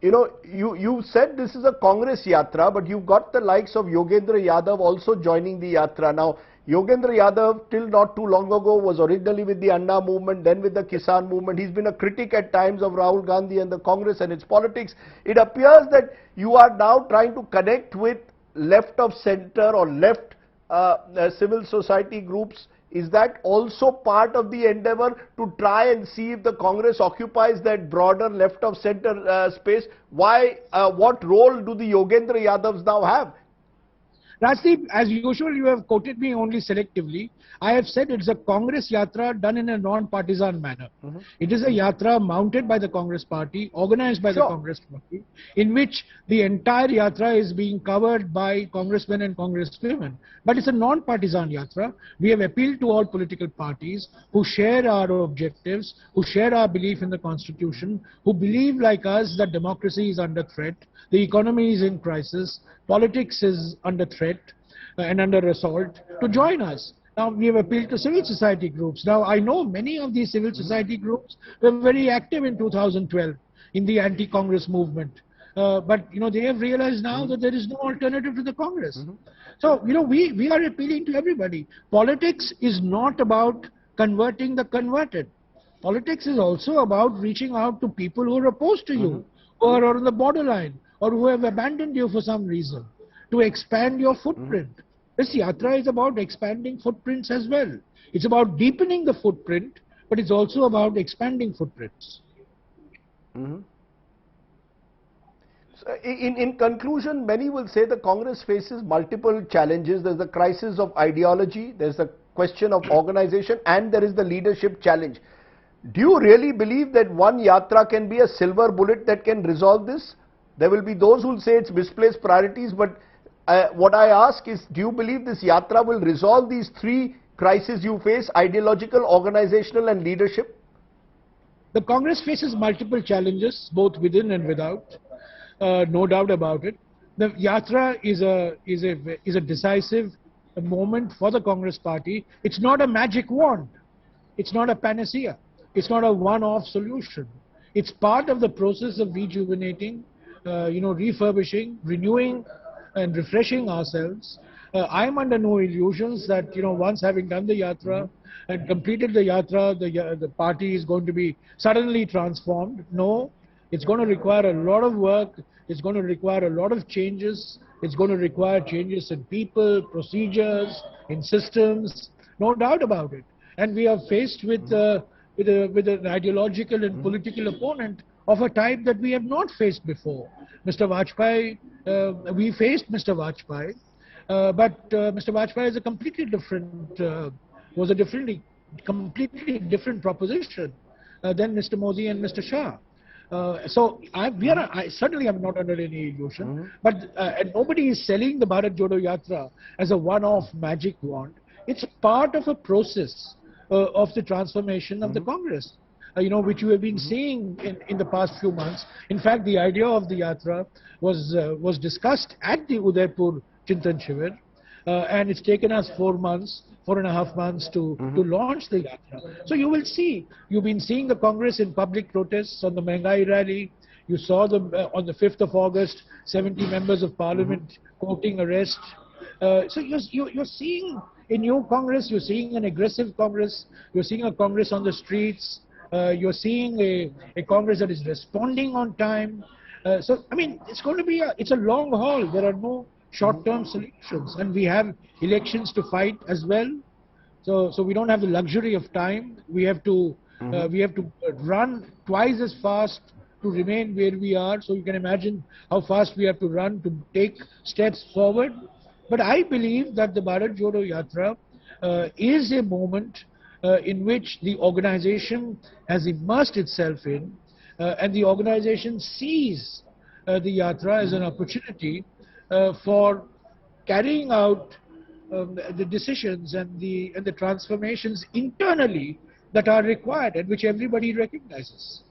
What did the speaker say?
You said this is a Congress Yatra, but you've got the likes of Yogendra Yadav also joining the Yatra. Now, Yogendra Yadav, till not too long ago, was originally with the Anna movement, then with the Kisan movement. He's been a critic at times of Rahul Gandhi and the Congress and its politics. It appears that you are now trying to connect with left of center or left civil society groups. Is that also part of the endeavor to try and see if the Congress occupies that broader left of center space? Why, what role do the Yogendra Yadavs now have? Rajdeep, as usual, you have quoted me only selectively. I have said it's a Congress Yatra done in a non-partisan manner. It is a Yatra mounted by the Congress Party, organized by the Congress Party, in which the entire Yatra is being covered by congressmen and congresswomen. But it's a non-partisan Yatra. We have appealed to all political parties who share our objectives, who share our belief in the Constitution, who believe like us that democracy is under threat, the economy is in crisis, politics is under threat and under assault, to join us. Now, we have appealed to civil society groups. Now, I know many of these civil society groups were very active in 2012 in the anti-Congress movement. But, they have realized now that there is no alternative to the Congress. So, we are appealing to everybody. Politics is not about converting the converted. Politics is also about reaching out to people who are opposed to you, who are on the borderline, or who have abandoned you for some reason, to expand your footprint. This Yatra is about expanding footprints as well. It's about deepening the footprint, but it's also about expanding footprints. So in conclusion, many will say the Congress faces multiple challenges. There's the crisis of ideology, there's the question of organization, and there is the leadership challenge. Do you really believe that one Yatra can be a silver bullet that can resolve this? There will be those who will say it's misplaced priorities, but what I ask is, do you believe this Yatra will resolve these three crises you face: ideological, organizational and leadership? The Congress faces multiple challenges, both within and without, no doubt about it. The Yatra is a decisive moment for the Congress Party. It's not a magic wand. It's not a panacea. It's not a one-off solution. It's part of the process of rejuvenating, refurbishing, renewing and refreshing ourselves. I'm under no illusions that, once having done the Yatra and completed the Yatra, the party is going to be suddenly transformed. No, it's going to require a lot of work. It's going to require a lot of changes. It's going to require changes in people, procedures, in systems, no doubt about it. And we are faced with an ideological and political opponent of a type that we have not faced before. Mr. Vajpayee, we faced Mr. Vajpayee, but Mr. Vajpayee is a completely different, was a completely different proposition than Mr. Modi and Mr. Shah. So I certainly am not under any illusion, but nobody is selling the Bharat Jodo Yatra as a one-off magic wand. It's part of a process of the transformation of the Congress, which you have been seeing in the past few months. In fact, the idea of the Yatra was discussed at the Udaipur Chintan Shivir, and it's taken us 4.5 months to launch the Yatra. So you will see, you've been seeing the Congress in public protests on the Mehngai rally. You saw them on the 5th of August, 70 members of parliament quoting arrest. So you're seeing a new Congress, you're seeing an aggressive Congress, you're seeing a Congress on the streets, you're seeing a Congress that is responding on time. So, I mean, it's a long haul. There are no short-term solutions, and we have elections to fight as well. So we don't have the luxury of time. We have to run twice as fast to remain where we are. So you can imagine how fast we have to run to take steps forward. But I believe that the Bharat Jodo Yatra is a moment in which the organization has immersed itself in, and the organization sees the Yatra as an opportunity for carrying out the decisions and the transformations internally that are required and which everybody recognizes.